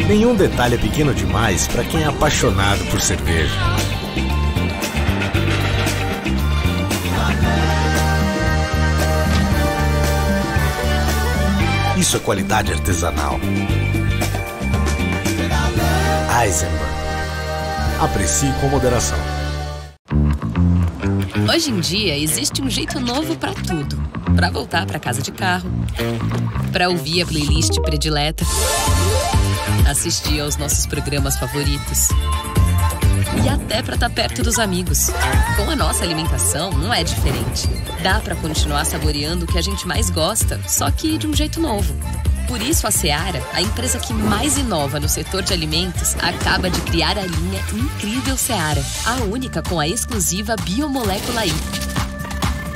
Nenhum detalhe é pequeno demais para quem é apaixonado por cerveja. Isso é qualidade artesanal. Eisenbahn. Aprecie com moderação. Hoje em dia existe um jeito novo para tudo. Para voltar para casa de carro, para ouvir a playlist predileta, assistir aos nossos programas favoritos e até para estar perto dos amigos. Com a nossa alimentação não é diferente. Dá para continuar saboreando o que a gente mais gosta, só que de um jeito novo. Por isso a Seara, a empresa que mais inova no setor de alimentos, acaba de criar a linha Incrível Seara, a única com a exclusiva Biomolécula I,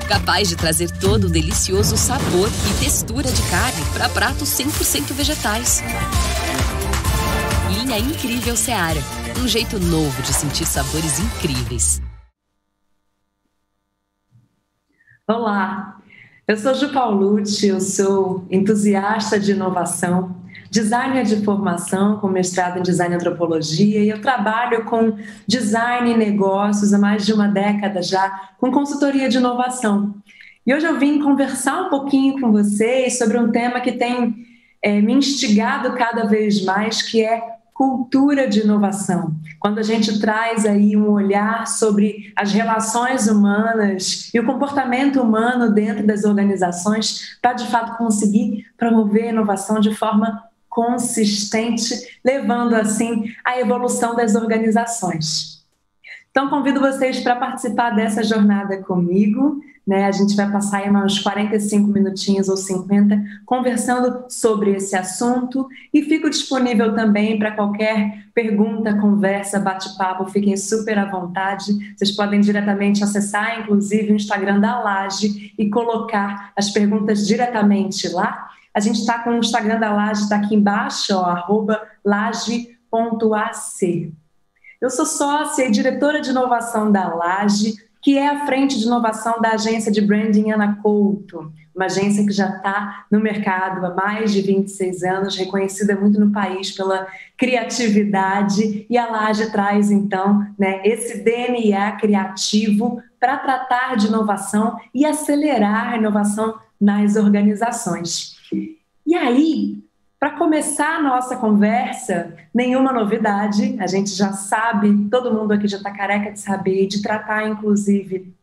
capaz de trazer todo o delicioso sabor e textura de carne para pratos 100% vegetais. Linha Incrível Seara, um jeito novo de sentir sabores incríveis. Olá, eu sou Ju Paulucci, eu sou entusiasta de inovação, designer de formação com mestrado em design e antropologia, e eu trabalho com design e negócios há mais de uma década já, com consultoria de inovação. E hoje eu vim conversar um pouquinho com vocês sobre um tema que tem me instigado cada vez mais, que é cultura de inovação. Quando a gente traz aí um olhar sobre as relações humanas e o comportamento humano dentro das organizações para, de fato, conseguir promover a inovação de forma consistente, levando, assim, à evolução das organizações. Então, convido vocês para participar dessa jornada comigo, né? A gente vai passar aí uns 45 minutinhos ou 50 conversando sobre esse assunto e fico disponível também para qualquer pergunta, conversa, bate-papo, fiquem super à vontade. Vocês podem diretamente acessar, inclusive, o Instagram da Laje e colocar as perguntas diretamente lá. A gente está com o Instagram da Laje, está aqui embaixo, ó, @laje.ac. Eu sou sócia e diretora de inovação da Laje, que é a frente de inovação da agência de branding Ana Couto, uma agência que já está no mercado há mais de 26 anos, reconhecida muito no país pela criatividade, e a Laje traz, então, né, esse DNA criativo para tratar de inovação e acelerar a inovação nas organizações. E aí, para começar a nossa conversa, nenhuma novidade, a gente já sabe, todo mundo aqui já está careca de saber, de tratar inclusive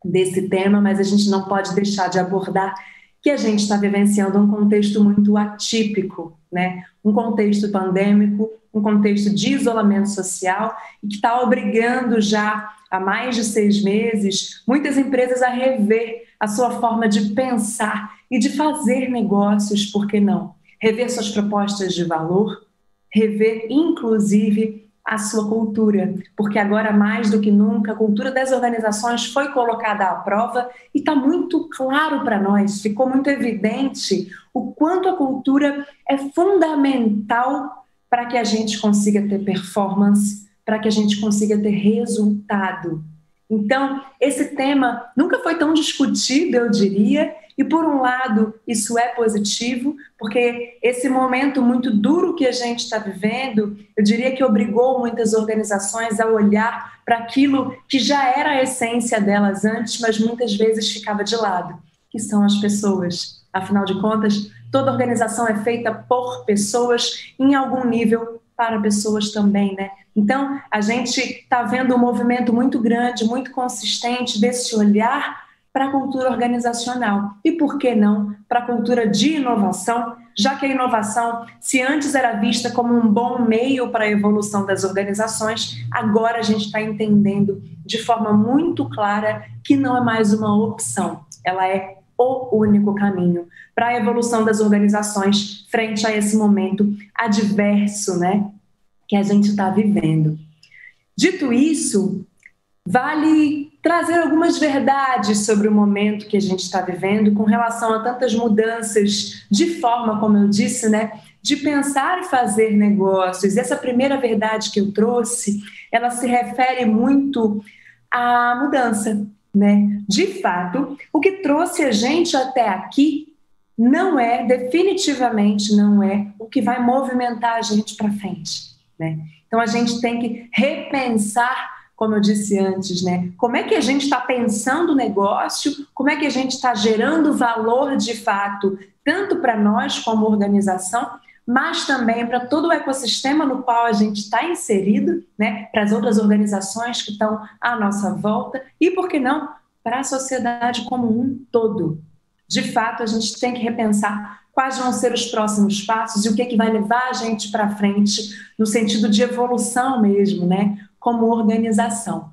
desse tema, mas a gente não pode deixar de abordar que a gente está vivenciando um contexto muito atípico, né? Um contexto pandêmico, um contexto de isolamento social e que está obrigando já há mais de 6 meses muitas empresas a rever a sua forma de pensar e de fazer negócios, por que não? Rever suas propostas de valor, rever, inclusive, a sua cultura, porque agora, mais do que nunca, a cultura das organizações foi colocada à prova e está muito claro para nós, ficou muito evidente o quanto a cultura é fundamental para que a gente consiga ter performance, para que a gente consiga ter resultado. Então, esse tema nunca foi tão discutido, eu diria, E, por um lado, isso é positivo, porque esse momento muito duro que a gente está vivendo, eu diria que obrigou muitas organizações a olhar para aquilo que já era a essência delas antes, mas muitas vezes ficava de lado, que são as pessoas. Afinal de contas, toda organização é feita por pessoas, em algum nível para pessoas também, né? Então, a gente está vendo um movimento muito grande, muito consistente desse olhar para a cultura organizacional. E por que não para a cultura de inovação, já que a inovação, se antes era vista como um bom meio para a evolução das organizações, agora a gente está entendendo de forma muito clara que não é mais uma opção, ela é o único caminho para a evolução das organizações frente a esse momento adverso, né, que a gente está vivendo. Dito isso, vale trazer algumas verdades sobre o momento que a gente está vivendo com relação a tantas mudanças de forma, como eu disse, né, de pensar e fazer negócios. Essa primeira verdade que eu trouxe, ela se refere muito à mudança, né? De fato, o que trouxe a gente até aqui definitivamente não é o que vai movimentar a gente para frente, né? Então a gente tem que repensar, como eu disse antes, né? Como é que a gente está pensando o negócio, como é que a gente está gerando valor de fato, tanto para nós como organização, mas também para todo o ecossistema no qual a gente está inserido, né? Para as outras organizações que estão à nossa volta e, por que não, para a sociedade como um todo. De fato, a gente tem que repensar quais vão ser os próximos passos e o que é que vai levar a gente para frente no sentido de evolução mesmo, né? Como organização.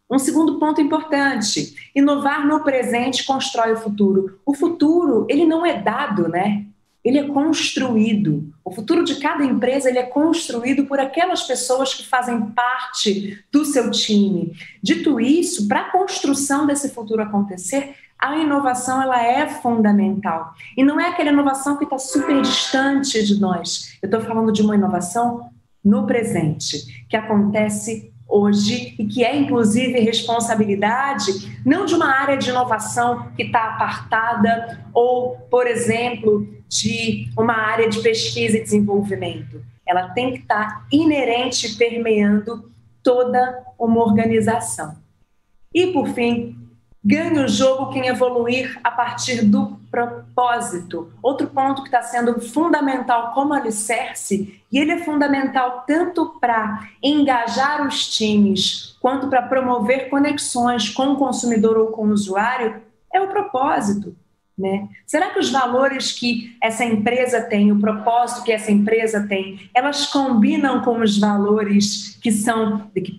Um segundo ponto importante, inovar no presente constrói o futuro. O futuro, ele não é dado, né? Ele é construído. O futuro de cada empresa, ele é construído por aquelas pessoas que fazem parte do seu time. Dito isso, para a construção desse futuro acontecer, a inovação ela é fundamental. E não é aquela inovação que está super distante de nós. Eu estou falando de uma inovação no presente, que acontece hoje e que é, inclusive, responsabilidade não de uma área de inovação que está apartada ou, por exemplo, de uma área de pesquisa e desenvolvimento. Ela tem que estar inerente, permeando toda uma organização. E, por fim, ganha o jogo quem evoluir a partir do propósito. Outro ponto que está sendo fundamental como alicerce, e ele é fundamental tanto para engajar os times, quanto para promover conexões com o consumidor ou com o usuário, é o propósito, né? Será que os valores que essa empresa tem, o propósito que essa empresa tem, elas combinam com os valores que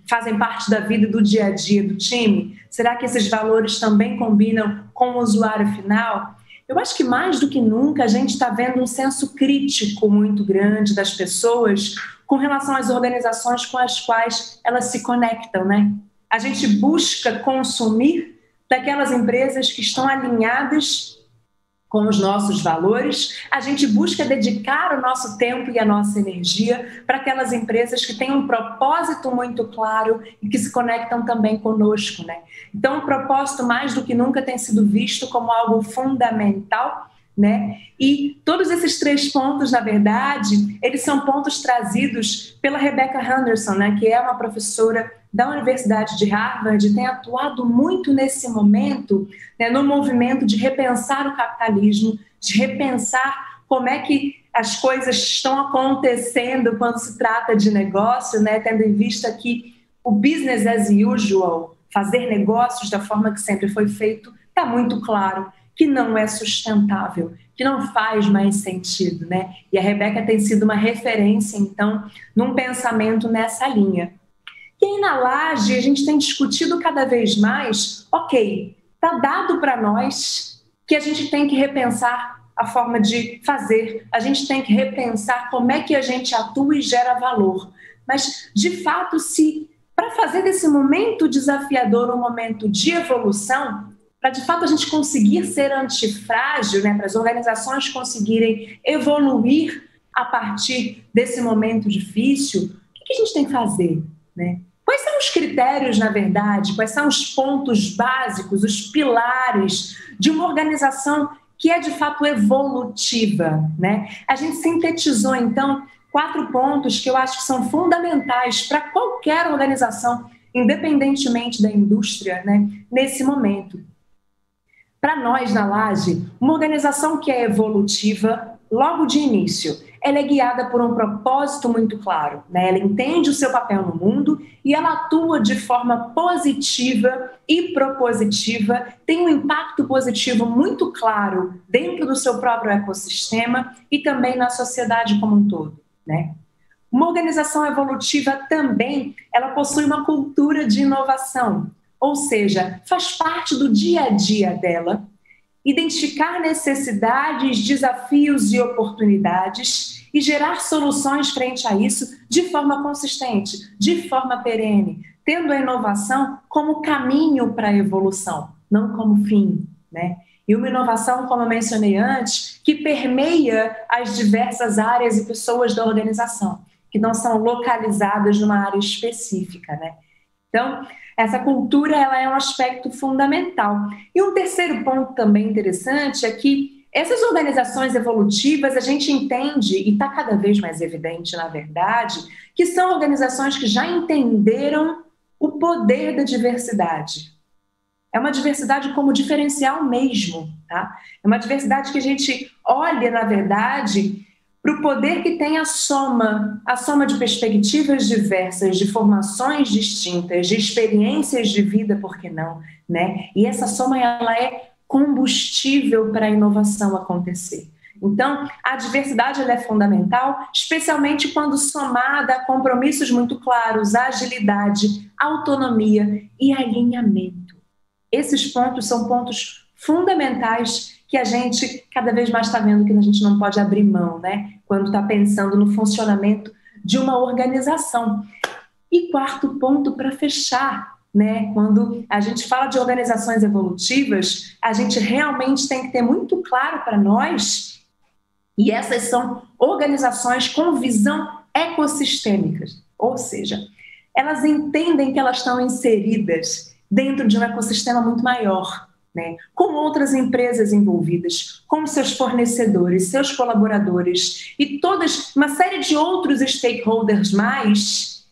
fazem parte da vida e do dia a dia do time? Será que esses valores também combinam com o usuário final? Eu acho que mais do que nunca a gente está vendo um senso crítico muito grande das pessoas com relação às organizações com as quais elas se conectam, né? A gente busca consumir daquelas empresas que estão alinhadas com os nossos valores, a gente busca dedicar o nosso tempo e a nossa energia para aquelas empresas que têm um propósito muito claro e que se conectam também conosco, né? Então, o propósito, mais do que nunca, tem sido visto como algo fundamental, né? E todos esses 3 pontos, na verdade, eles são pontos trazidos pela Rebecca Henderson, né? Que é uma professora da Universidade de Harvard, tem atuado muito nesse momento, né, no movimento de repensar o capitalismo, de repensar como é que as coisas estão acontecendo quando se trata de negócio, né, tendo em vista que o business as usual, fazer negócios da forma que sempre foi feito, está muito claro que não é sustentável, que não faz mais sentido, né? E a Rebecca tem sido uma referência, então, num pensamento nessa linha. E aí na Laje a gente tem discutido cada vez mais, ok, está dado para nós que a gente tem que repensar a forma de fazer, a gente tem que repensar como é que a gente atua e gera valor. Mas, de fato, se para fazer desse momento desafiador um momento de evolução, para de fato a gente conseguir ser antifrágil, né, para as organizações conseguirem evoluir a partir desse momento difícil, o que a gente tem que fazer, né? Quais são os critérios, na verdade, quais são os pontos básicos, os pilares de uma organização que é de fato evolutiva, né? A gente sintetizou, então, 4 pontos que eu acho que são fundamentais para qualquer organização, independentemente da indústria, né, nesse momento. Para nós, na Laje, uma organização que é evolutiva, logo de início, ela é guiada por um propósito muito claro, né? Ela entende o seu papel no mundo e ela atua de forma positiva e propositiva, tem um impacto positivo muito claro dentro do seu próprio ecossistema e também na sociedade como um todo, né? Uma organização evolutiva também, ela possui uma cultura de inovação, ou seja, faz parte do dia a dia dela identificar necessidades, desafios e oportunidades e gerar soluções frente a isso de forma consistente, de forma perene, tendo a inovação como caminho para a evolução, não como fim, né? E uma inovação, como eu mencionei antes, que permeia as diversas áreas e pessoas da organização, que não são localizadas numa área específica, né? Então, essa cultura, ela é um aspecto fundamental. E um terceiro ponto também interessante é que essas organizações evolutivas, a gente entende, e está cada vez mais evidente, na verdade, que são organizações que já entenderam o poder da diversidade. É uma diversidade como diferencial mesmo, tá? É uma diversidade que a gente olha, na verdade, para o poder que tem a soma de perspectivas diversas, de formações distintas, de experiências de vida, por que não, né? E essa soma, ela é combustível para a inovação acontecer. Então, a diversidade, ela é fundamental, especialmente quando somada a compromissos muito claros, agilidade, autonomia e alinhamento. Esses pontos são pontos fundamentais que a gente cada vez mais está vendo que a gente não pode abrir mão, né? Quando está pensando no funcionamento de uma organização. E quarto ponto para fechar, né? Quando a gente fala de organizações evolutivas, a gente realmente tem que ter muito claro para nós, e essas são organizações com visão ecossistêmica, ou seja, elas entendem que elas estão inseridas dentro de um ecossistema muito maior, né? Com outras empresas envolvidas, com seus fornecedores, seus colaboradores e uma série de outros stakeholders mais.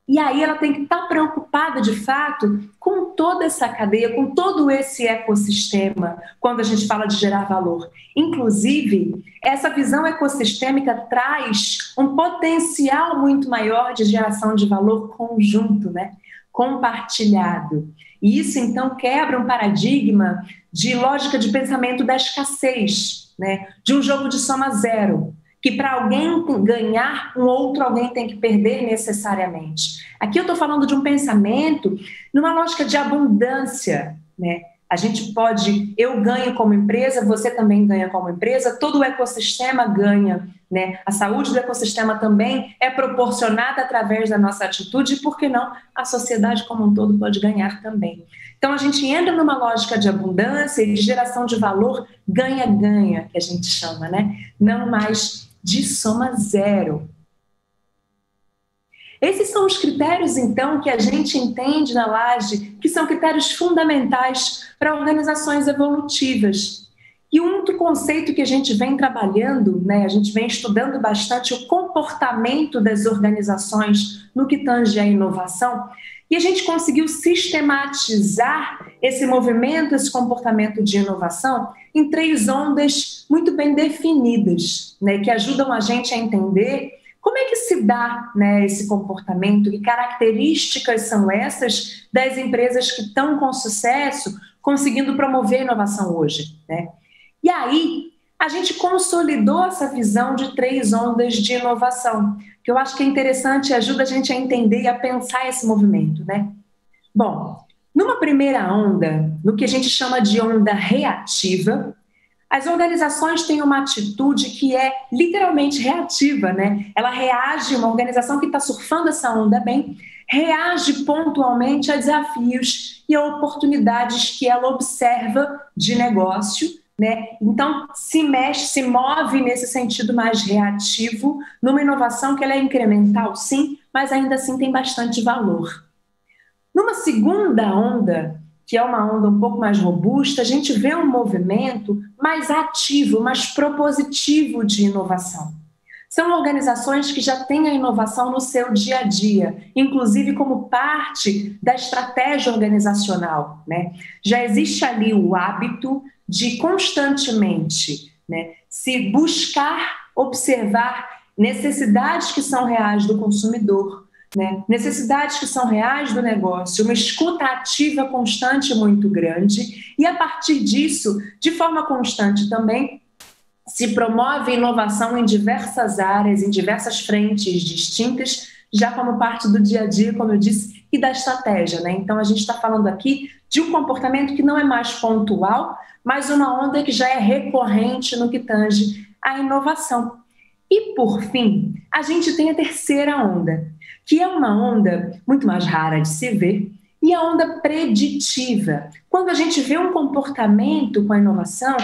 E aí ela tem que estar preocupada, de fato, com toda essa cadeia, com todo esse ecossistema, quando a gente fala de gerar valor. Inclusive, essa visão ecossistêmica traz um potencial muito maior de geração de valor conjunto, né? Compartilhado. E isso, então, quebra um paradigma de lógica de pensamento da escassez, né? De um jogo de soma zero, que para alguém ganhar, um outro alguém tem que perder necessariamente. Aqui eu estou falando de um pensamento numa lógica de abundância, né? A gente pode, eu ganho como empresa, você também ganha como empresa, todo o ecossistema ganha, né? A saúde do ecossistema também é proporcionada através da nossa atitude e, por que não, a sociedade como um todo pode ganhar também. Então, a gente entra numa lógica de abundância e de geração de valor ganha-ganha, que a gente chama, né? Não mais de soma zero. Esses são os critérios, então, que a gente entende na Laje, que são critérios fundamentais para organizações evolutivas. E um outro conceito que a gente vem trabalhando, né, a gente vem estudando bastante o comportamento das organizações no que tange à inovação, e a gente conseguiu sistematizar esse movimento, esse comportamento de inovação em 3 ondas muito bem definidas, né, que ajudam a gente a entender como é que se dá, né, esse comportamento, que características são essas das empresas que estão com sucesso conseguindo promover a inovação hoje, né? E aí, a gente consolidou essa visão de 3 ondas de inovação, que eu acho que é interessante e ajuda a gente a entender e a pensar esse movimento, né? Bom, numa primeira onda, no que a gente chama de onda reativa, as organizações têm uma atitude que é literalmente reativa, né? Ela reage, uma organização que está surfando essa onda bem, reage pontualmente a desafios e a oportunidades que ela observa de negócio, né? Então, se mexe, se move nesse sentido mais reativo, numa inovação que ela é incremental, sim, mas ainda assim tem bastante valor, Numa segunda onda, que é uma onda um pouco mais robusta, a gente vê um movimento mais ativo, mais propositivo de inovação. São organizações que já têm a inovação no seu dia a dia, inclusive como parte da estratégia organizacional, né? Já existe ali o hábito de constantemente, né, se buscar observar necessidades que são reais do consumidor, né, necessidades que são reais do negócio, uma escuta ativa constante muito grande, e a partir disso, de forma constante também, se promove inovação em diversas áreas, em diversas frentes distintas, já como parte do dia a dia, como eu disse, e da estratégia, né? Então, a gente está falando aqui de um comportamento que não é mais pontual, mas uma onda que já é recorrente no que tange à inovação. E, por fim, a gente tem a terceira onda, que é uma onda muito mais rara de se ver, e a onda preditiva. Quando a gente vê um comportamento com a inovação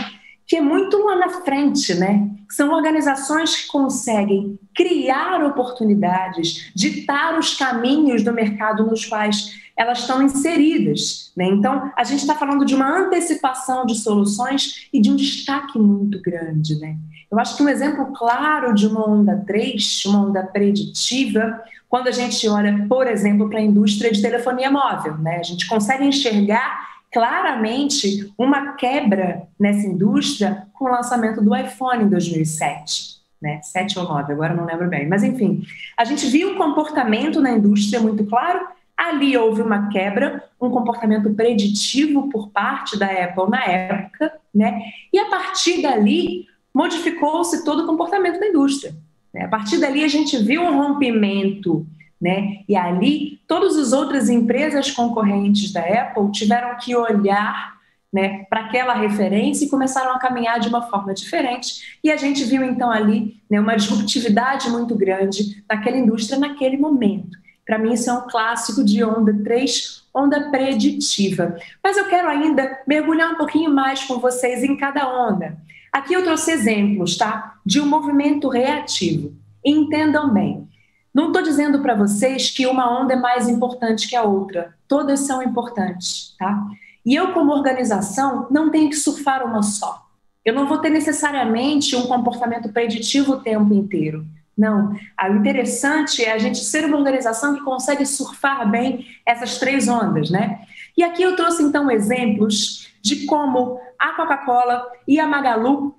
que é muito lá na frente, né? São organizações que conseguem criar oportunidades, ditar os caminhos do mercado nos quais elas estão inseridas, né? Então, a gente está falando de uma antecipação de soluções e de um destaque muito grande, né? Eu acho que um exemplo claro de uma onda 3, uma onda preditiva, quando a gente olha, por exemplo, para a indústria de telefonia móvel, né? A gente consegue enxergar claramente uma quebra nessa indústria com o lançamento do iPhone em 2007, né? 7 ou 9, agora não lembro bem. Mas, enfim, a gente viu um comportamento na indústria muito claro. Ali houve uma quebra, um comportamento preditivo por parte da Apple na época, né? E a partir dali modificou-se todo o comportamento da indústria, né? A partir dali a gente viu um rompimento, né? E ali todas as outras empresas concorrentes da Apple tiveram que olhar, né, para aquela referência e começaram a caminhar de uma forma diferente. E a gente viu então ali, né, uma disruptividade muito grande daquela indústria naquele momento. Para mim isso é um clássico de onda 3, onda preditiva. Mas eu quero ainda mergulhar um pouquinho mais com vocês em cada onda. Aqui eu trouxe exemplos, tá? De um movimento reativo. Entendam bem. Não estou dizendo para vocês que uma onda é mais importante que a outra. Todas são importantes, tá? E eu, como organização, não tenho que surfar uma só. Eu não vou ter necessariamente um comportamento preditivo o tempo inteiro. Não. O interessante é a gente ser uma organização que consegue surfar bem essas 3 ondas, né? E aqui eu trouxe, então, exemplos de como a Coca-Cola e a Magalu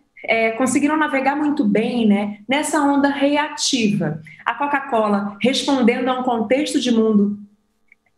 conseguiram navegar muito bem, né, nessa onda reativa. A Coca-Cola, respondendo a um contexto de mundo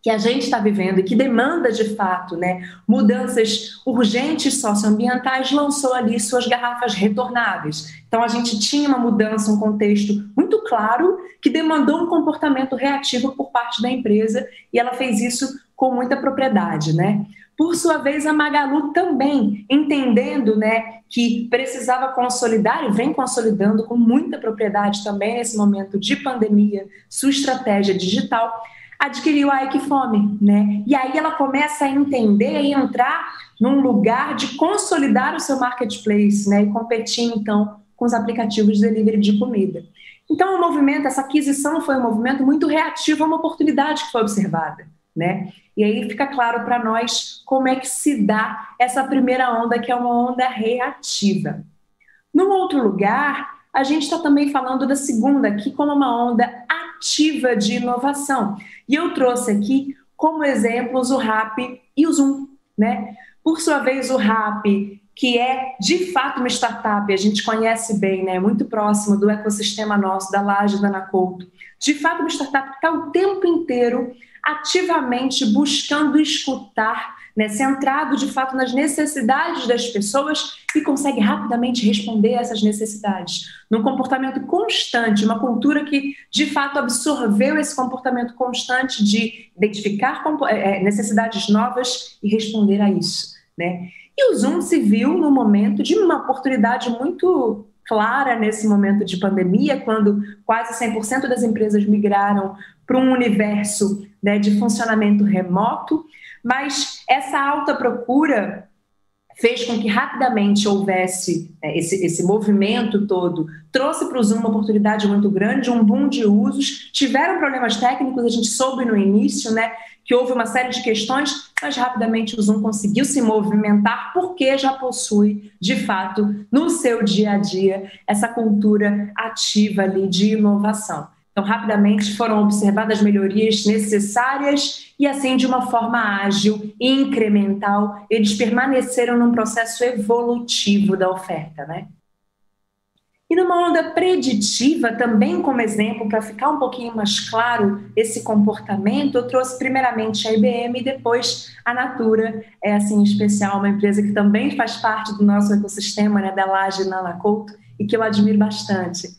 que a gente está vivendo e que demanda, de fato, né, mudanças urgentes socioambientais, lançou ali suas garrafas retornáveis. Então, a gente tinha uma mudança, um contexto muito claro que demandou um comportamento reativo por parte da empresa e ela fez isso com muita propriedade, né? Por sua vez, a Magalu também, entendendo, né, que precisava consolidar e vem consolidando com muita propriedade também nesse momento de pandemia, sua estratégia digital, adquiriu a Equifome, né? E aí ela começa a entender e entrar num lugar de consolidar o seu marketplace, né? E competir, então, com os aplicativos de delivery de comida. Então, o movimento, essa aquisição foi um movimento muito reativo a uma oportunidade que foi observada, né? E aí fica claro para nós como é que se dá essa primeira onda, que é uma onda reativa. Num outro lugar, a gente está também falando da segunda aqui como uma onda ativa de inovação. E eu trouxe aqui como exemplos o Rappi e o Zoom, né? Por sua vez, o Rappi, que é de fato uma startup, a gente conhece bem, né? Muito próximo do ecossistema nosso, da Laje da Ana Couto. De fato, uma startup que está o tempo inteiro ativamente buscando escutar, né, centrado de fato nas necessidades das pessoas e consegue rapidamente responder a essas necessidades. Num comportamento constante, uma cultura que de fato absorveu esse comportamento constante de identificar necessidades novas e responder a isso, né? E o Zoom se viu no momento de uma oportunidade muito clara nesse momento de pandemia, quando quase 100% das empresas migraram para um universo, né, de funcionamento remoto, mas essa alta procura fez com que rapidamente houvesse esse movimento todo, trouxe para o Zoom uma oportunidade muito grande, um boom de usos, tiveram problemas técnicos, a gente soube no início, né, que houve uma série de questões, mas rapidamente o Zoom conseguiu se movimentar porque já possui, de fato, no seu dia a dia, essa cultura ativa ali de inovação. Então, rapidamente foram observadas melhorias necessárias e, assim, de uma forma ágil e incremental, eles permaneceram num processo evolutivo da oferta, né? E numa onda preditiva, também como exemplo, para ficar um pouquinho mais claro esse comportamento, eu trouxe primeiramente a IBM e depois a Natura, assim, em especial, uma empresa que também faz parte do nosso ecossistema, né, da Laje Nanacolto, e que eu admiro bastante.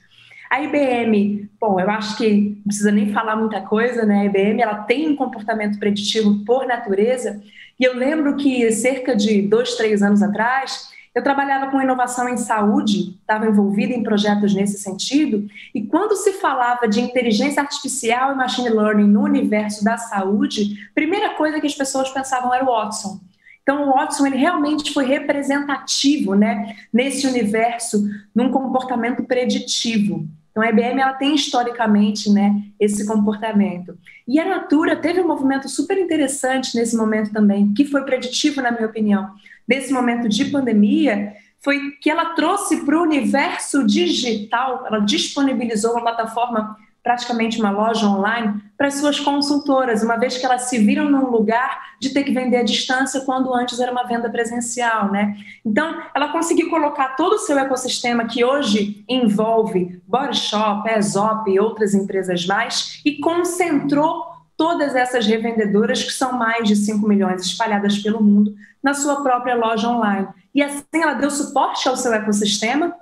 A IBM, bom, eu acho que não precisa nem falar muita coisa, né? A IBM, ela tem um comportamento preditivo por natureza, e eu lembro que cerca de 2, 3 anos atrás, eu trabalhava com inovação em saúde, estava envolvida em projetos nesse sentido, e quando se falava de inteligência artificial e machine learning no universo da saúde, a primeira coisa que as pessoas pensavam era o Watson. Então, o Watson, ele realmente foi representativo, né, nesse universo, num comportamento preditivo. Então, a IBM, ela tem historicamente, né, esse comportamento. E a Natura teve um movimento super interessante nesse momento também, que foi preditivo, na minha opinião, nesse momento de pandemia, foi que ela trouxe para o universo digital, ela disponibilizou uma plataforma, praticamente uma loja online, para as suas consultoras, uma vez que elas se viram num lugar de ter que vender à distância, quando antes era uma venda presencial, né? Então, ela conseguiu colocar todo o seu ecossistema, que hoje envolve Body Shop, Aesop e outras empresas mais, e concentrou todas essas revendedoras, que são mais de 5 milhões espalhadas pelo mundo, na sua própria loja online. E assim ela deu suporte ao seu ecossistema,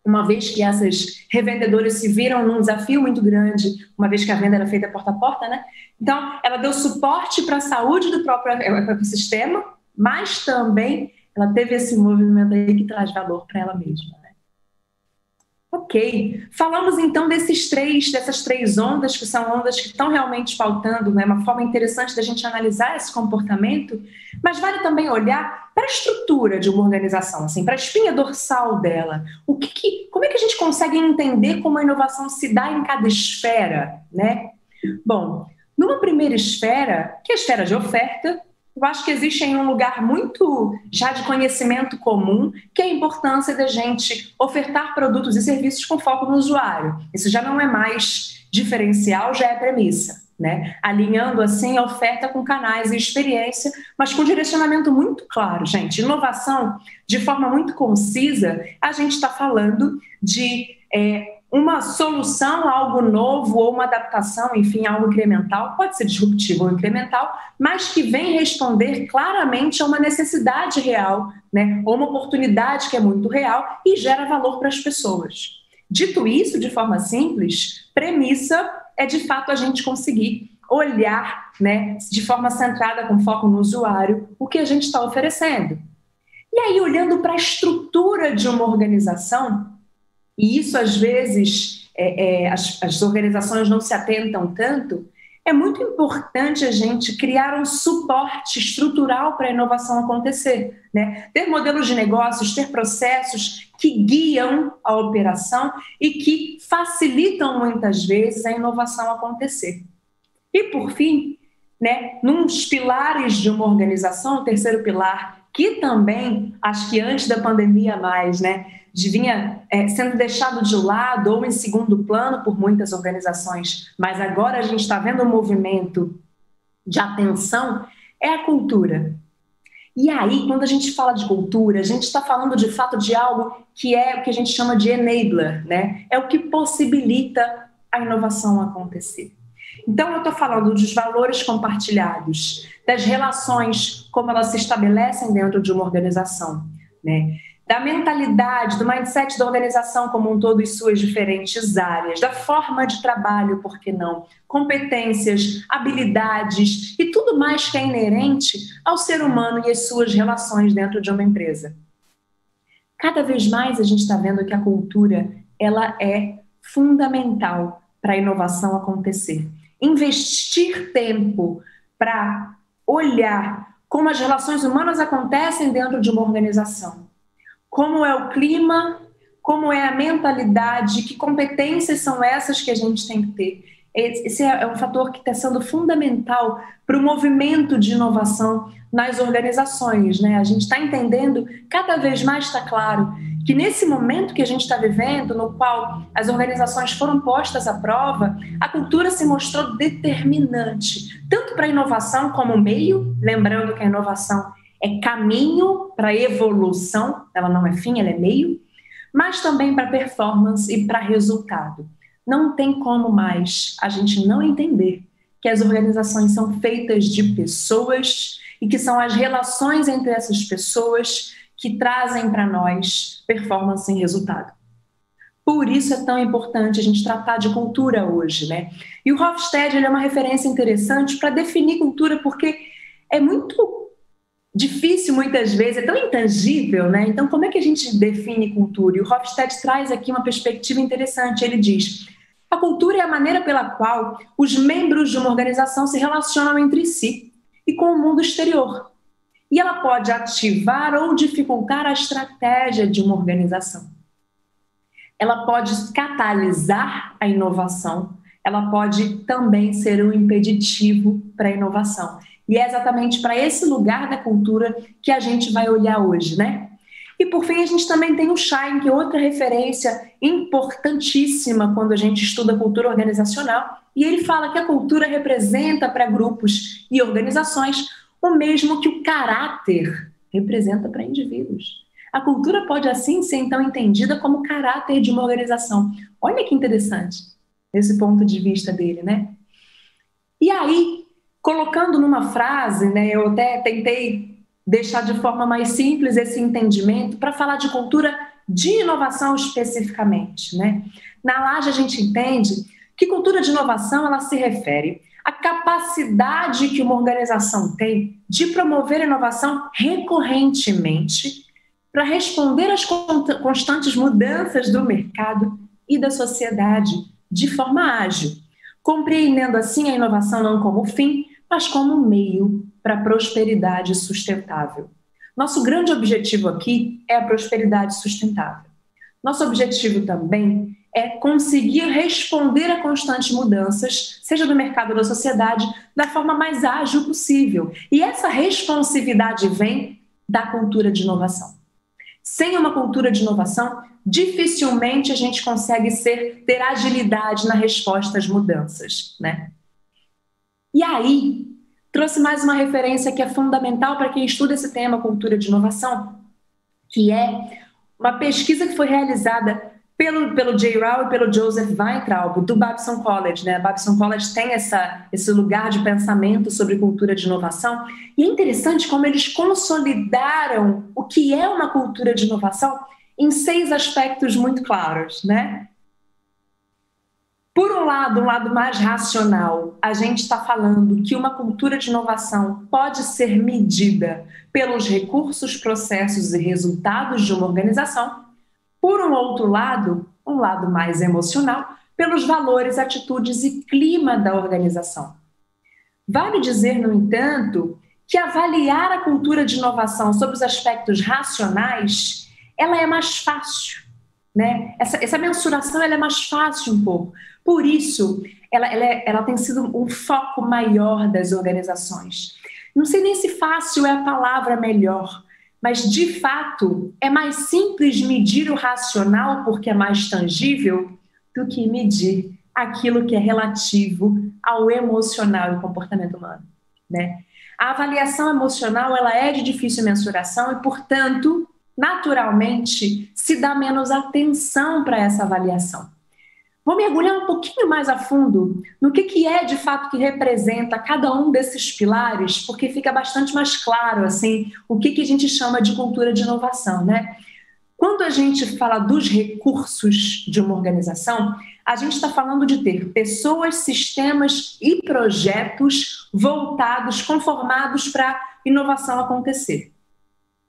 uma vez que essas revendedoras se viram num desafio muito grande, uma vez que a venda era feita porta a porta, né? Então, ela deu suporte para a saúde do próprio ecossistema, mas também ela teve esse movimento aí que traz valor para ela mesma, né? Ok, falamos então dessas três ondas, que são ondas que estão realmente pautando, né, uma forma interessante da gente analisar esse comportamento, mas vale também olhar para a estrutura de uma organização, assim, para a espinha dorsal dela. Como é que a gente consegue entender como a inovação se dá em cada esfera, né? Bom, numa primeira esfera, que é a esfera de oferta, eu acho que existe em um lugar muito já de conhecimento comum, que é a importância da gente ofertar produtos e serviços com foco no usuário. Isso já não é mais diferencial, já é premissa, né? Alinhando assim a oferta com canais e experiência, mas com direcionamento muito claro, gente. Inovação, de forma muito concisa, a gente está falando de uma solução, algo novo ou uma adaptação, enfim, algo incremental, pode ser disruptivo ou incremental, mas que vem responder claramente a uma necessidade real, né, ou uma oportunidade que é muito real e gera valor para as pessoas. Dito isso, de forma simples, premissa é de fato a gente conseguir olhar, né, de forma centrada, com foco no usuário, o que a gente está oferecendo. E aí, olhando para a estrutura de uma organização, e isso, às vezes, as organizações não se atentam tanto, é muito importante a gente criar um suporte estrutural para a inovação acontecer, né? Ter modelos de negócios, ter processos que guiam a operação e que facilitam, muitas vezes, a inovação acontecer. E, por fim, né, nos pilares de uma organização, o terceiro pilar, que também, acho que antes da pandemia mais, né, vinha sendo deixado de lado ou em segundo plano por muitas organizações, mas agora a gente está vendo um movimento de atenção, é a cultura. E aí, quando a gente fala de cultura, a gente está falando de fato de algo que é o que a gente chama de enabler, né? É o que possibilita a inovação acontecer. Então, eu estou falando dos valores compartilhados, das relações, como elas se estabelecem dentro de uma organização, né? Da mentalidade, do mindset da organização como um todo e suas diferentes áreas, da forma de trabalho, por que não, competências, habilidades e tudo mais que é inerente ao ser humano e as suas relações dentro de uma empresa. Cada vez mais a gente está vendo que a cultura, ela é fundamental para a inovação acontecer. Investir tempo para olhar como as relações humanas acontecem dentro de uma organização. Como é o clima, como é a mentalidade, que competências são essas que a gente tem que ter. Esse é um fator que está sendo fundamental para o movimento de inovação nas organizações, né? A gente está entendendo, cada vez mais está claro, que nesse momento que a gente está vivendo, no qual as organizações foram postas à prova, a cultura se mostrou determinante, tanto para a inovação como meio, lembrando que a inovação é caminho para a evolução, ela não é fim, ela é meio, mas também para performance e para resultado. Não tem como mais a gente não entender que as organizações são feitas de pessoas e que são as relações entre essas pessoas que trazem para nós performance e resultado. Por isso é tão importante a gente tratar de cultura hoje, né? E o Hofstede, ele é uma referência interessante para definir cultura, porque é muito difícil muitas vezes, é tão intangível, né? Então, como é que a gente define cultura? E o Hofstede traz aqui uma perspectiva interessante. Ele diz: a cultura é a maneira pela qual os membros de uma organização se relacionam entre si e com o mundo exterior. E ela pode ativar ou dificultar a estratégia de uma organização. Ela pode catalisar a inovação, ela pode também ser um impeditivo para a inovação. E é exatamente para esse lugar da cultura que a gente vai olhar hoje, né? E por fim, a gente também tem o Schein, que é outra referência importantíssima quando a gente estuda cultura organizacional, e ele fala que a cultura representa para grupos e organizações o mesmo que o caráter representa para indivíduos. A cultura pode assim ser então entendida como caráter de uma organização. Olha que interessante esse ponto de vista dele, né? E aí, colocando numa frase, né, eu até tentei deixar de forma mais simples esse entendimento para falar de cultura de inovação especificamente, né? Na Laje a gente entende que cultura de inovação ela se refere à capacidade que uma organização tem de promover a inovação recorrentemente para responder às constantes mudanças do mercado e da sociedade de forma ágil, compreendendo assim a inovação não como fim, mas como meio para a prosperidade sustentável. Nosso grande objetivo aqui é a prosperidade sustentável. Nosso objetivo também é conseguir responder a constantes mudanças, seja do mercado ou da sociedade, da forma mais ágil possível. E essa responsividade vem da cultura de inovação. Sem uma cultura de inovação, dificilmente a gente consegue ter agilidade na resposta às mudanças, né? E aí, trouxe mais uma referência que é fundamental para quem estuda esse tema, cultura de inovação, que é uma pesquisa que foi realizada pelo Jay Rao e pelo Joseph Weintraub, do Babson College, né? A Babson College tem esse lugar de pensamento sobre cultura de inovação, e é interessante como eles consolidaram o que é uma cultura de inovação em 6 aspectos muito claros, né? Por um lado mais racional, a gente está falando que uma cultura de inovação pode ser medida pelos recursos, processos e resultados de uma organização. Por um outro lado, um lado mais emocional, pelos valores, atitudes e clima da organização. Vale dizer, no entanto, que avaliar a cultura de inovação sob os aspectos racionais, ela é mais fácil, né? Essa mensuração ela é mais fácil um pouco. Por isso, ela tem sido um foco maior das organizações. Não sei nem se fácil é a palavra melhor, mas, de fato, é mais simples medir o racional, porque é mais tangível, do que medir aquilo que é relativo ao emocional e comportamento humano, né? A avaliação emocional ela é de difícil mensuração e, portanto, naturalmente, se dá menos atenção para essa avaliação. Vou mergulhar um pouquinho mais a fundo no que é de fato que representa cada um desses pilares, porque fica bastante mais claro assim, o que a gente chama de cultura de inovação, né? Quando a gente fala dos recursos de uma organização, a gente está falando de ter pessoas, sistemas e projetos voltados, conformados para a inovação acontecer.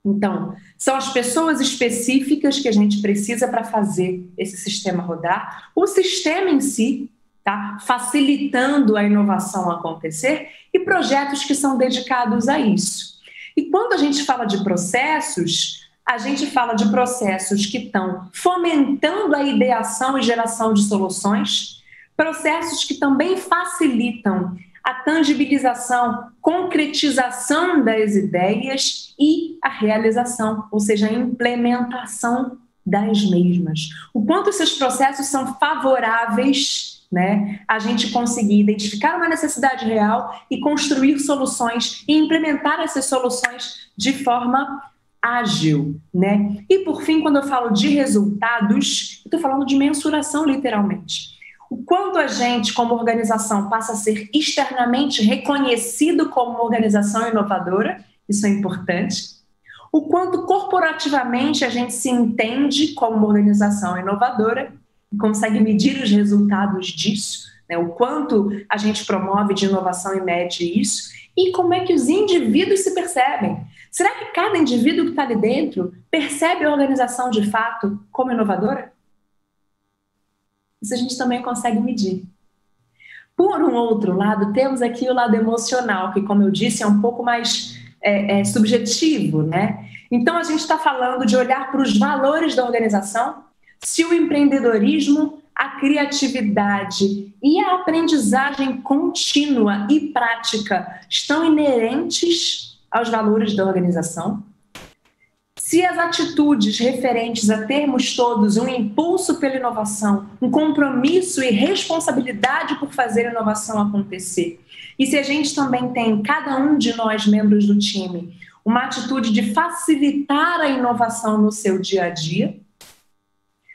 Então, são as pessoas específicas que a gente precisa para fazer esse sistema rodar, o sistema em si, tá? Facilitando a inovação acontecer e projetos que são dedicados a isso. E quando a gente fala de processos, a gente fala de processos que estão fomentando a ideação e geração de soluções, processos que também facilitam a tangibilização, concretização das ideias e a realização, ou seja, a implementação das mesmas. O quanto esses processos são favoráveis, né, a gente conseguir identificar uma necessidade real e construir soluções e implementar essas soluções de forma ágil, né? E por fim, quando eu falo de resultados, eu estou falando de mensuração, literalmente. O quanto a gente, como organização, passa a ser externamente reconhecido como uma organização inovadora, isso é importante. O quanto corporativamente a gente se entende como uma organização inovadora e consegue medir os resultados disso, né? O quanto a gente promove de inovação e mede isso, e como é que os indivíduos se percebem. Será que cada indivíduo que está ali dentro percebe a organização de fato como inovadora? Isso a gente também consegue medir. Por um outro lado, temos aqui o lado emocional, que, como eu disse, é um pouco mais subjetivo, né? Então, a gente está falando de olhar para os valores da organização, se o empreendedorismo, a criatividade e a aprendizagem contínua e prática estão inerentes aos valores da organização, se as atitudes referentes a termos todos um impulso pela inovação, um compromisso e responsabilidade por fazer a inovação acontecer, e se a gente também tem, cada um de nós, membros do time, uma atitude de facilitar a inovação no seu dia a dia,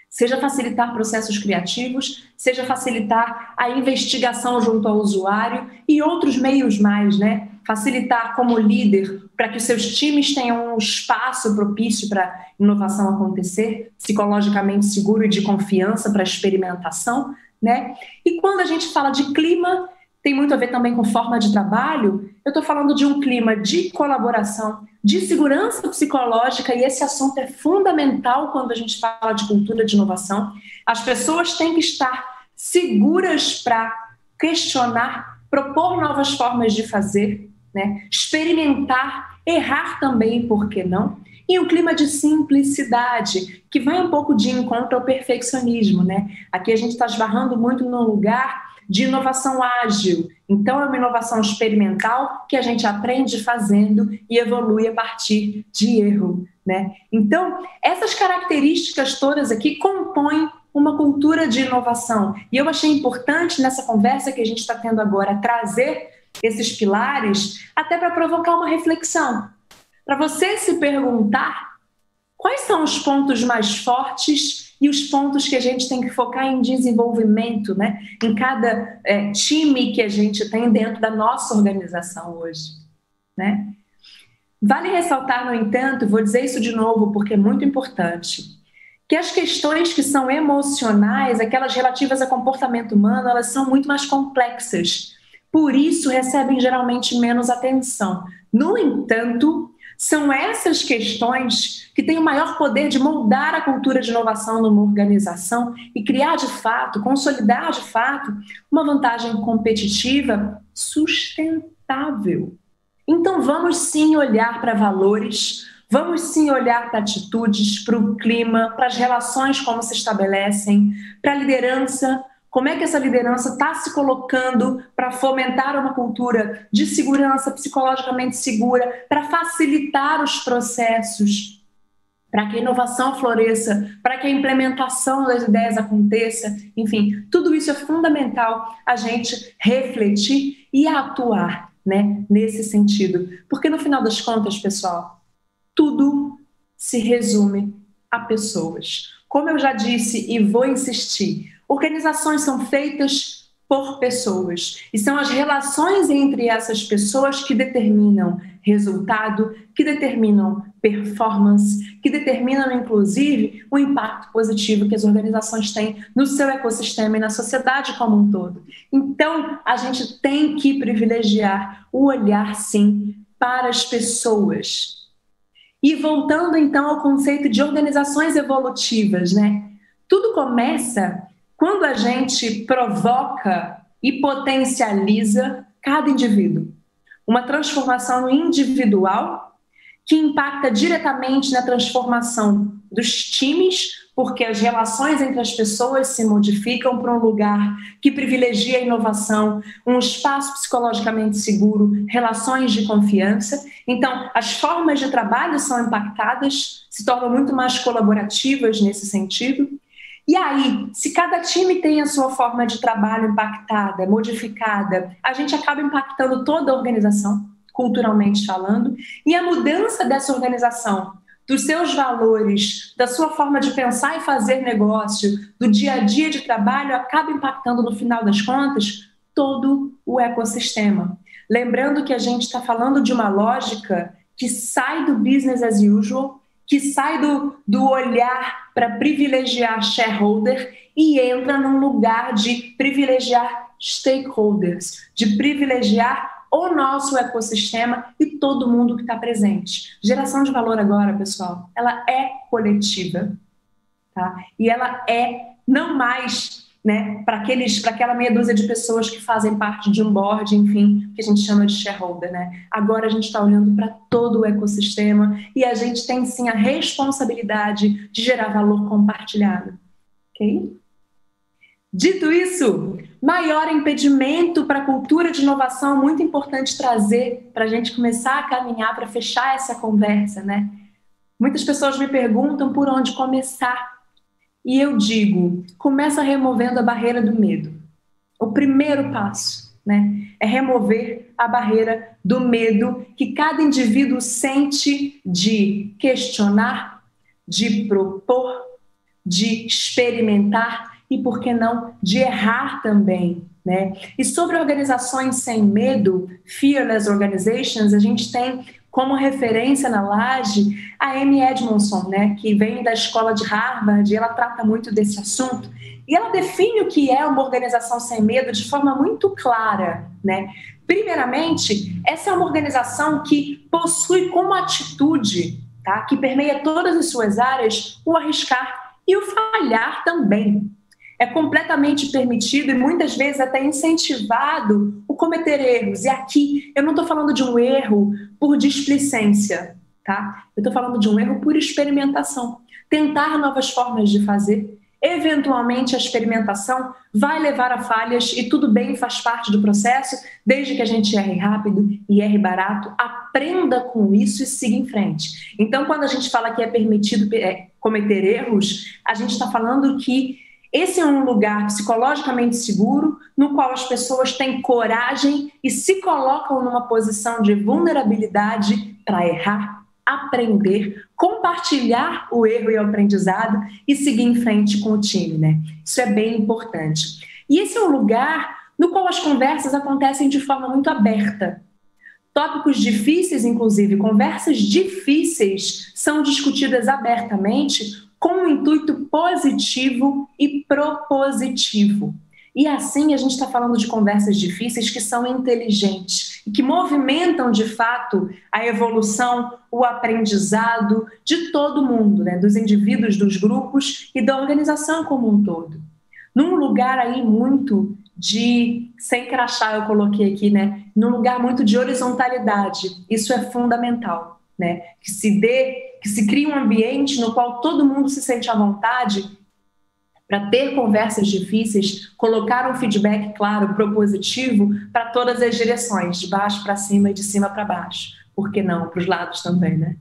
seja facilitar processos criativos, seja facilitar a investigação junto ao usuário e outros meios mais, né? Facilitar como líder para que os seus times tenham um espaço propício para a inovação acontecer, psicologicamente seguro e de confiança para a experimentação, né? E quando a gente fala de clima, tem muito a ver também com forma de trabalho, eu estou falando de um clima de colaboração, de segurança psicológica, e esse assunto é fundamental quando a gente fala de cultura de inovação. As pessoas têm que estar seguras para questionar, propor novas formas de fazer, né? Experimentar, errar também, por que não? E um clima de simplicidade, que vai um pouco de encontro ao perfeccionismo, né? Aqui a gente está esbarrando muito num lugar de inovação ágil. Então, é uma inovação experimental que a gente aprende fazendo e evolui a partir de erro, né? Então, essas características todas aqui compõem uma cultura de inovação. E eu achei importante nessa conversa que a gente está tendo agora trazer esses pilares até para provocar uma reflexão. Para você se perguntar quais são os pontos mais fortes e os pontos que a gente tem que focar em desenvolvimento, né? Em cada time que a gente tem dentro da nossa organização hoje, né? Vale ressaltar, no entanto, vou dizer isso de novo porque é muito importante, que as questões que são emocionais, aquelas relativas a comportamento humano, elas são muito mais complexas. Por isso, recebem geralmente menos atenção. No entanto, são essas questões que têm o maior poder de moldar a cultura de inovação numa organização e criar de fato, consolidar de fato, uma vantagem competitiva sustentável. Então vamos sim olhar para valores, vamos sim olhar para atitudes, para o clima, para as relações como se estabelecem, para a liderança, como é que essa liderança está se colocando para fomentar uma cultura de segurança, psicologicamente segura, para facilitar os processos, para que a inovação floresça, para que a implementação das ideias aconteça. Enfim, tudo isso é fundamental a gente refletir e atuar, né, nesse sentido. Porque no final das contas, pessoal, tudo se resume a pessoas. Como eu já disse e vou insistir, organizações são feitas por pessoas e são as relações entre essas pessoas que determinam resultado, que determinam performance, que determinam, inclusive, o impacto positivo que as organizações têm no seu ecossistema e na sociedade como um todo. Então, a gente tem que privilegiar o olhar, sim, para as pessoas. E voltando, então, ao conceito de organizações evolutivas, né? Tudo começa quando a gente provoca e potencializa cada indivíduo. Uma transformação individual que impacta diretamente na transformação dos times, porque as relações entre as pessoas se modificam para um lugar que privilegia a inovação, um espaço psicologicamente seguro, relações de confiança. Então, as formas de trabalho são impactadas, se tornam muito mais colaborativas nesse sentido. E aí, se cada time tem a sua forma de trabalho impactada, modificada, a gente acaba impactando toda a organização, culturalmente falando, e a mudança dessa organização, dos seus valores, da sua forma de pensar e fazer negócio, do dia a dia de trabalho, acaba impactando, no final das contas, todo o ecossistema. Lembrando que a gente está falando de uma lógica que sai do business as usual, que sai do olhar para privilegiar shareholder e entra num lugar de privilegiar stakeholders, de privilegiar o nosso ecossistema e todo mundo que está presente. Geração de valor agora, pessoal, ela é coletiva, tá? E ela é não mais, né, para aquela meia dúzia de pessoas que fazem parte de um board, enfim, que a gente chama de shareholder, né? Agora a gente está olhando para todo o ecossistema e a gente tem sim a responsabilidade de gerar valor compartilhado, ok? Dito isso, maior impedimento para a cultura de inovação, muito importante trazer para a gente começar a caminhar para fechar essa conversa, né? Muitas pessoas me perguntam por onde começar. E eu digo, começa removendo a barreira do medo. O primeiro passo, né, é remover a barreira do medo que cada indivíduo sente de questionar, de propor, de experimentar e, por que não, de errar também, né? E sobre organizações sem medo, Fearless Organizations, a gente tem como referência na Laje a Amy Edmondson, né, que vem da escola de Harvard, e ela trata muito desse assunto, e ela define o que é uma organização sem medo de forma muito clara, né? Primeiramente, essa é uma organização que possui como atitude, tá, que permeia todas as suas áreas, o arriscar e o falhar também. É completamente permitido e muitas vezes até incentivado o cometer erros. E aqui eu não estou falando de um erro por displicência, tá? Eu estou falando de um erro por experimentação. Tentar novas formas de fazer. Eventualmente a experimentação vai levar a falhas e tudo bem, faz parte do processo, desde que a gente erre rápido e erre barato, aprenda com isso e siga em frente. Então, quando a gente fala que é permitido cometer erros, a gente está falando que esse é um lugar psicologicamente seguro, no qual as pessoas têm coragem e se colocam numa posição de vulnerabilidade para errar, aprender, compartilhar o erro e o aprendizado e seguir em frente com o time, né? Isso é bem importante. E esse é um lugar no qual as conversas acontecem de forma muito aberta. Tópicos difíceis, inclusive, conversas difíceis, são discutidas abertamente com um intuito positivo e propositivo. E assim a gente está falando de conversas difíceis que são inteligentes e que movimentam de fato a evolução, o aprendizado de todo mundo, né? Dos indivíduos, dos grupos e da organização como um todo. Num lugar aí muito de, sem crachá eu coloquei aqui, né? Num lugar muito de horizontalidade, isso é fundamental. Né? Que se crie um ambiente no qual todo mundo se sente à vontade para ter conversas difíceis, colocar um feedback claro, propositivo para todas as direções, de baixo para cima e de cima para baixo. Por que não? Para os lados também, né?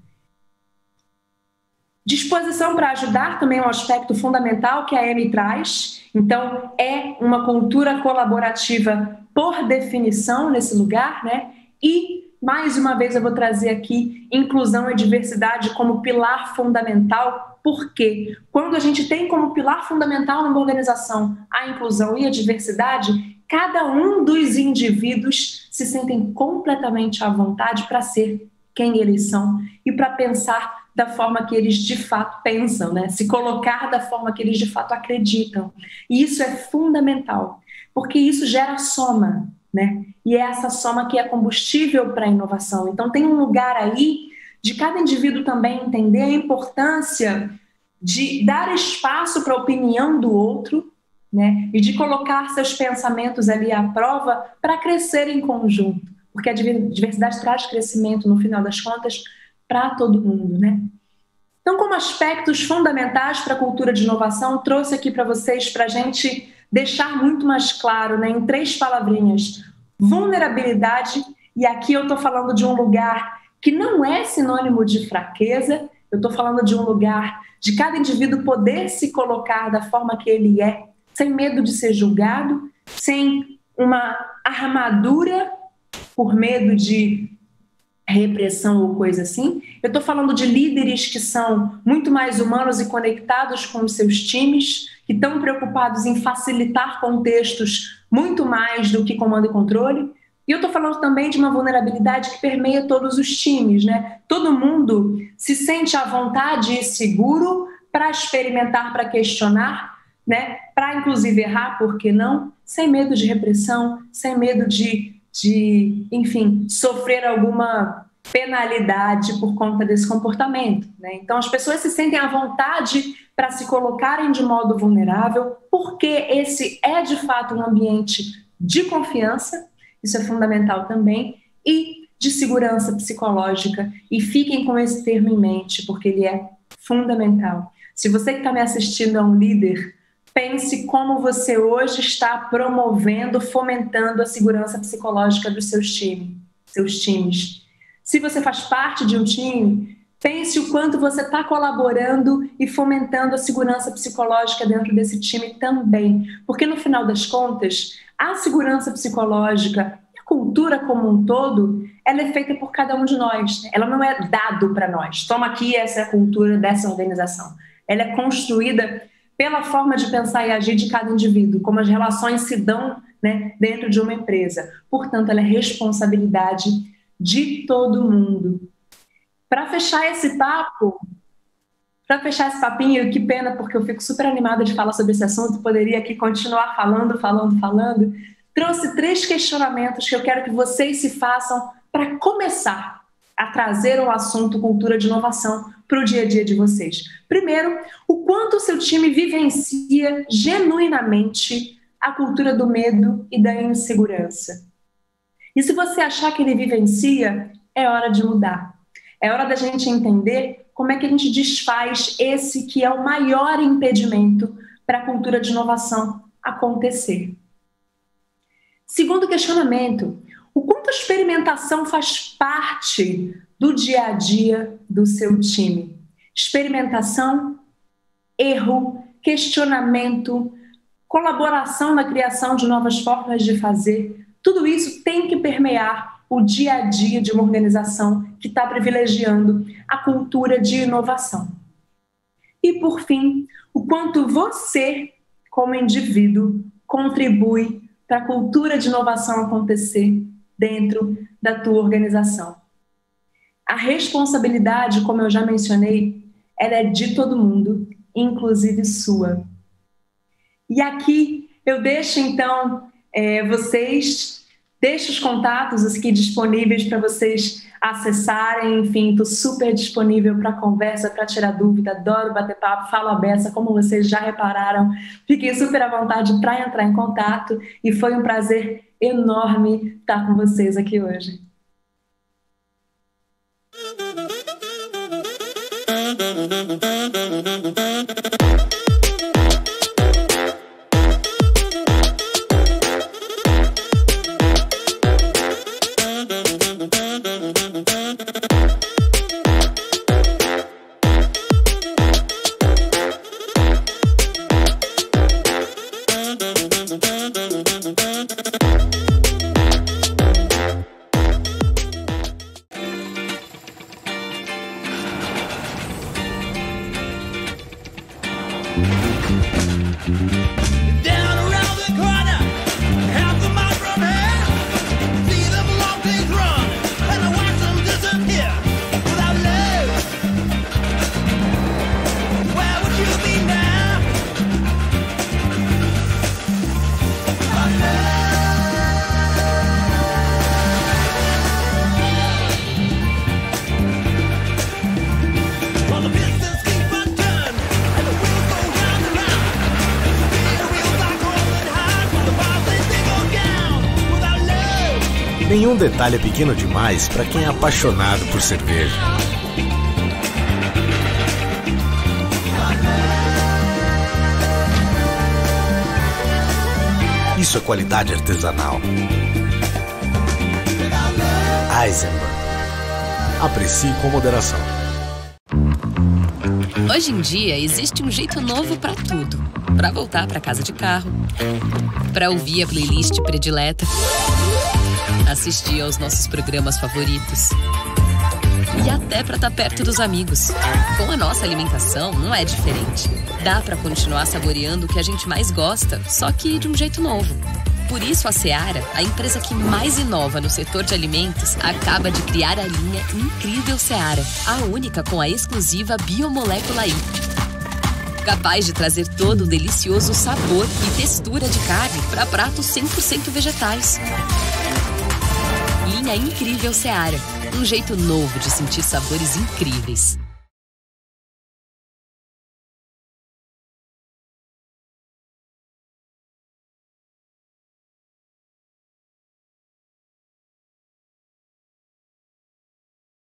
Disposição para ajudar também é um aspecto fundamental que a Amy traz. Então, é uma cultura colaborativa por definição nesse lugar, né? E mais uma vez eu vou trazer aqui inclusão e diversidade como pilar fundamental, porque quando a gente tem como pilar fundamental numa organização a inclusão e a diversidade, cada um dos indivíduos se sentem completamente à vontade para ser quem eles são e para pensar da forma que eles de fato pensam, né? Se colocar da forma que eles de fato acreditam. E isso é fundamental, porque isso gera soma, né? E é essa soma que é combustível para a inovação. Então tem um lugar aí de cada indivíduo também entender a importância de dar espaço para a opinião do outro, né? E de colocar seus pensamentos ali à prova para crescer em conjunto, porque a diversidade traz crescimento no final das contas para todo mundo, né? Então, como aspectos fundamentais para a cultura de inovação, trouxe aqui para vocês, para a gente deixar muito mais claro, né, em 3 palavrinhas: vulnerabilidade. E aqui eu estou falando de um lugar que não é sinônimo de fraqueza, eu estou falando de um lugar de cada indivíduo poder se colocar da forma que ele é, sem medo de ser julgado, sem uma armadura por medo de repressão ou coisa assim. Eu estou falando de líderes que são muito mais humanos e conectados com os seus times, que estão preocupados em facilitar contextos muito mais do que comando e controle. E eu estou falando também de uma vulnerabilidade que permeia todos os times, né? Todo mundo se sente à vontade e seguro para experimentar, para questionar, né? Para inclusive errar, por que não? Sem medo de repressão, sem medo de enfim, sofrer alguma penalidade por conta desse comportamento, né? Então as pessoas se sentem à vontade para se colocarem de modo vulnerável, porque esse é de fato um ambiente de confiança. Isso é fundamental também, e de segurança psicológica. E fiquem com esse termo em mente, porque ele é fundamental. Se você que está me assistindo é um líder, pense como você hoje está promovendo, fomentando a segurança psicológica dos seus times. Se você faz parte de um time, pense o quanto você está colaborando e fomentando a segurança psicológica dentro desse time também. Porque no final das contas, a segurança psicológica, a cultura como um todo, ela é feita por cada um de nós. Ela não é dado para nós. Toma aqui, essa é a cultura dessa organização. Ela é construída pela forma de pensar e agir de cada indivíduo, como as relações se dão, né, dentro de uma empresa. Portanto, ela é responsabilidade de todo mundo. Para fechar esse papinho, que pena, porque eu fico super animada de falar sobre esse assunto, poderia aqui continuar falando, trouxe 3 questionamentos que eu quero que vocês se façam para começar a trazer o assunto cultura de inovação para o dia a dia de vocês. Primeiro, o quanto o seu time vivencia genuinamente a cultura do medo e da insegurança. E se você achar que ele vivencia, é hora de mudar. É hora da gente entender como é que a gente desfaz esse que é o maior impedimento para a cultura de inovação acontecer. Segundo questionamento, o quanto a experimentação faz parte do dia a dia do seu time? Experimentação, erro, questionamento, colaboração na criação de novas formas de fazer, tudo isso tem que permear o dia a dia de uma organização que está privilegiando a cultura de inovação. E, por fim, o quanto você, como indivíduo, contribui para a cultura de inovação acontecer dentro da tua organização. A responsabilidade, como eu já mencionei, ela é de todo mundo, inclusive sua. E aqui eu deixo, então, deixo os contatos aqui disponíveis para vocês acessarem. Enfim, estou super disponível para conversa, para tirar dúvida, adoro bater papo, falo a beça, como vocês já repararam. Fiquem super à vontade para entrar em contato e foi um prazer enorme estar com vocês aqui hoje. Nenhum detalhe é pequeno demais para quem é apaixonado por cerveja. Isso é qualidade artesanal. Eisenbahn. Aprecie com moderação. Hoje em dia, existe um jeito novo pra tudo. Pra voltar pra casa de carro, pra ouvir a playlist predileta, assistir aos nossos programas favoritos e até pra estar perto dos amigos. Com a nossa alimentação, não é diferente. Dá pra continuar saboreando o que a gente mais gosta, só que de um jeito novo. Por isso, a Seara, a empresa que mais inova no setor de alimentos, acaba de criar a linha Incrível Seara, a única com a exclusiva Biomolécula I. Capaz de trazer todo o delicioso sabor e textura de carne para pratos 100% vegetais. Linha Incrível Seara, um jeito novo de sentir sabores incríveis.